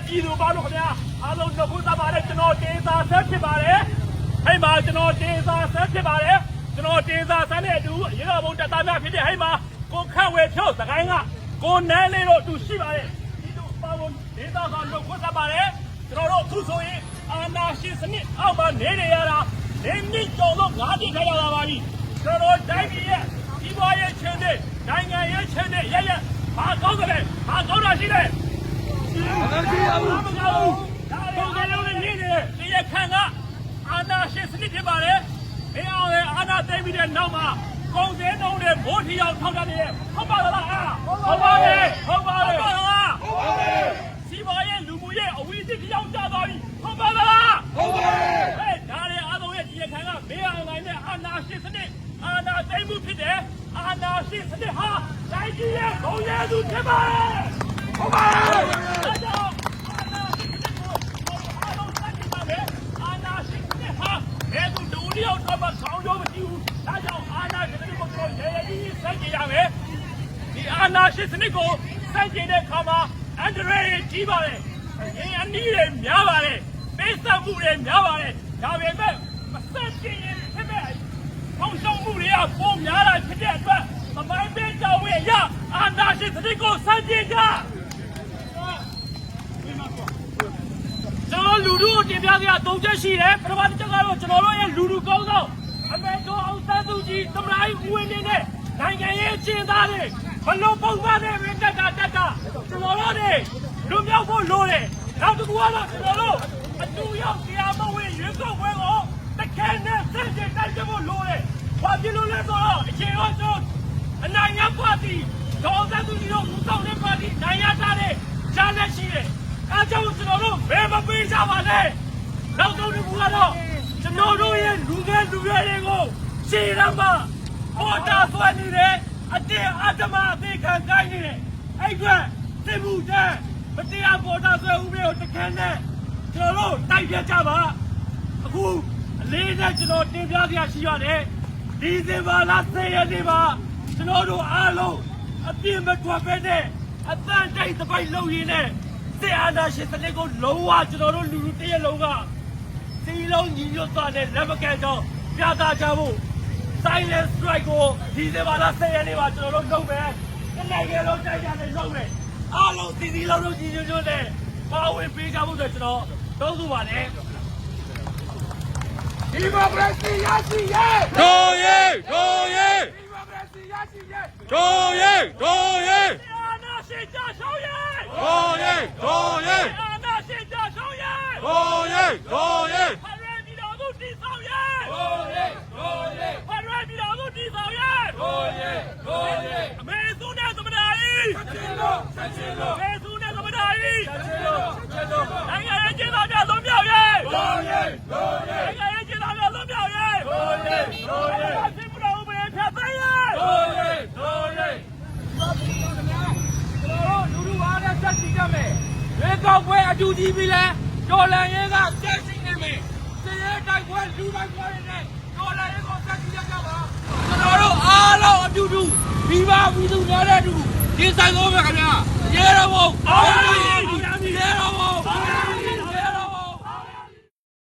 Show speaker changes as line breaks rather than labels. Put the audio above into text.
ပြည်သူပေါင်းတို့ခင်ဗျာအားလုံးနှုတ်ခွန်းဆက်ပါတယ်ကျွန်တော်တင်စာဆက်ဖြစ်ပါတယ်ဟဲ့မှာကျွန်တော်တင်စာဆက်ဖြစ်ပါတယ်ကျွန်တော်တင်စာဆက်တဲ့အတူရေတော်ဘုံတပ်သားများဖြစ်တဲ့ဟဲ့မှာကိုခန့်ဝေဖြိုးစကိုင်းကကိုနန်းလေးတို့အတူရှိပါတယ်ဒီတို့ပေါင်းဒေသကနှုတ်ခွန်းဆက်ပါတယ်ကျွန်တော်တို့အခုဆိုရင်အာနာရှင်စနစ်အောက်မှာနေရတာနေမြင့်ကျော်လို့၅တိထိုင်ရတာပါပြီကျွန်တော်တိုင်းပြည်ရဲ့ဒီဘွားရဲ့ချင်းတဲ့နိုင်ငံရဲ့ချင်းတဲ့ရဘာကောင်းကြလဲဘာကောင်းတာရှိလဲမကောင်းဘူးပုံစံလုံးနဲ့နေတယ်တရားခံကအာနာရှင်စနစ်ဖြစ်ပါတယ်မင်းအောင်လည်းအာနာသိမ်းပြီးတဲ့နောက်မှာကုန်စည်နှုန်းတွေမိုးထီအောင်ထောက်တာနေဟုတ်ပါလားဟုတ်ပါတယ်ဟုတ်ပါတယ်ဟုတ်ပါလားဟုတ်ပါတယ်စီပါရဲ့လူမှုရဲ့အဝိဇ္ဇပြောင်းကြသွားပြီဟုတ်ပါလားဟုတ်ပါတယ်ဟဲ့ဒါလည်းအားလုံးရဲ့တရားခံကမင်းအောင်လည်းနဲ့အာနာရှင်စနစ်အာနာသိမ်းမှုဖြစ်တယ်အာနာရှင်စနစ်ဟာတိုင်းပြည်ရဲ့ဘုံရဲသူဖြစ်ပါတယ်ဟုတ်ပါတယ်ဒါကြောင့်အာနာရှင်စနစ်ကိုအားလုံးစတင်ပါမယ်အာနာရှင်စနစ်ဟာဘယ်သူတူလျောက်တော့မှခေါင်းရောမကြည့်ဘူးဒါကြောင့်အာနာရှင်စနစ်ကိုရဲရဲကြီးစတင်ရမယ်ဒီအာနာရှင်စနစ်ကိုစတင်တဲ့အခါမှာအန်ဒရေကြီးပါတယ်အင်းအနည်းတွေများပါတယ်ပေးဆက်မှုတွေများပါတယ်ဒါပေမဲ့မစတင်ရင်ဖြစ်မဲ့ထောင်ဆောင်မှုတွေကပုံများလာဖြစ်တဲ့အတွက်သမိုင်းပေးကြောင်းရဲ့ရအာနာရှင်စနစ်ကိုစတင်ကြကျွန်တော်လူထုကိုတင်ပြကြ၃ချက်ရှိတယ်ပထမတစ်ချက်ကတော့ကျွန်တော်တို့ရဲ့လူထုကောင်းဆောင်အမေတော်အောင်စန်းစုကြည်သမ္မတကြီးဦးဝင်းမြင့်နဲ့နိုင်ငံရေးအကျဉ်းသားတွေဘလို့ပုံမှန်နဲ့ပဲတက်တာကျွန်တော်တို့တွေလူမျိုးဖို့လိုတယ်နောက်တစ်ခုကတော့ကျွန်တော်တို့အတူရောက်တရားမဝင်ရွေးကောက်ပွဲကိုတခဲနဲ့စတင်တိုက်ကြဖို့လိုတယ်ဘာဖြစ်လို့လဲဆိုတော့အချိန်ရောကျွန်အနိုင်ရပါတီဒေါ်စန်းစုကြည်တို့ဦးဆောင်တဲ့ပါတီနိုင်ရတာတဲ့ရှားလက်ရှိတယ်အဲကြောင့်ကျွန်တော်တို့ဘယ်မပေးကြပါနဲ့နောက်ဆုံးတစ်ခုကတော့ကျွန်တော်တို့ရဲ့လူငယ်လူရွယ်တွေကိုရှေ့ရမှာပေါ်တာဆွဲနေတယ်အတင်းအဓမ္မအသေးခံကိုင်းနေတယ်အဲ့ကွစစ်မှုတန်းမတရားပေါ်တာဆွဲဥပဒေကိုတခဲနဲ့ကျွန်တော်တို့တိုက်ပြကြပါအခုအလေးနဲ့ကျွန်တော်တင်ပြပြရှိရတယ်ဒီဇင်ဘာလ10 ရက်နေ့မှာကျွန်တော်တို့အားလုံးအပြည့်မထွက်ပဲနဲ့အတန်တိုက်သပိတ်လုပ်ရင်းနဲ့စစ်အာဏာရှင်စနစ်ကိုလုံးဝကျွန်တော်တို့လူလူတရက်လုံးကစီလုံးညီညွတ်သွားတဲ့လက်မကန်ကြောင်းပြသကြဖို့ silent strike ကိုဒီဇင်ဘာလ10 ရက်နေ့မှာကျွန်တော်တို့လုပ်မယ်။နိုင်ငံလုံးတိုက်ကြတယ်လုပ်မယ်။အားလုံးစီလုံးလုံးညီညွတ်တဲ့ပါဝင်ပေးကြဖို့ဆိုကျွန်တော်တောင်းဆိုပါတယ်။ဒီမိုကရေစီရရှိရဲ့
တို့ရဲ့တို့ရဲ့
ဒီမိုကရေစီရရှိရဲ့
တို့ရဲ့တို့ရဲ့
အာဏာရှင်ကြဆုံးရဲ့
တို့ရဲ့တို့ရဲ့
အာဏာရှင်ကြဆုံးရဲ့
တို့ရဲ့တို့ရဲ့
ဖရယ်ပြည်တော်စုတည်ဆောင်ရဲ့
တို့ရဲ့တို့ရဲ့
ဖရယ်ပြည်တော်စုတည်ဆောင်ရဲ့
တို့ရဲ့တို့ရဲ့
အမေစုနဲ့သမ္မတကြီး
ချက်ချင်းလို့ချက်ချင်းလို့
အမေစုနဲ့သမ္မတကြီး
ချက်ချင်းလို့ချက်ချင်းလို့
နိုင်ငံရေးကျင်းသားများလုံးမြောက်ရဲ့
တို့ရဲ့တို့ရဲ့
နိုင်ငံရေးကျင်းသားများလုံးမြောက်ရဲ့
တို့ရဲ့တို့ရဲ့
စစ်မှုတော်ဥပဒေဖြတ်သိမ်းရဲ့
တို့ရဲ့တို့ရဲ့
လူလူအားနဲ့ဆက်ကြည့်ကြမယ်။ရေကောက်ပွဲအတူကြီးပြီးလဲဒေါ်လာရင်းကဆက်ရှိနေမယ်။စရဲတိုက်ပွဲလူတိုက်ပွဲတွေနဲ့ဒေါ်လာရင်းကိုဆက်ကြည့်ကြပါ။ကျွန်တော်တို့အားလုံးအတူတူမိဘပြည်သူများတဲ့အတူဒီဆိုင်ဆုံးပဲခင်ဗျာ။ရေတော်ဘုံအောင်ရမည်ရေတော်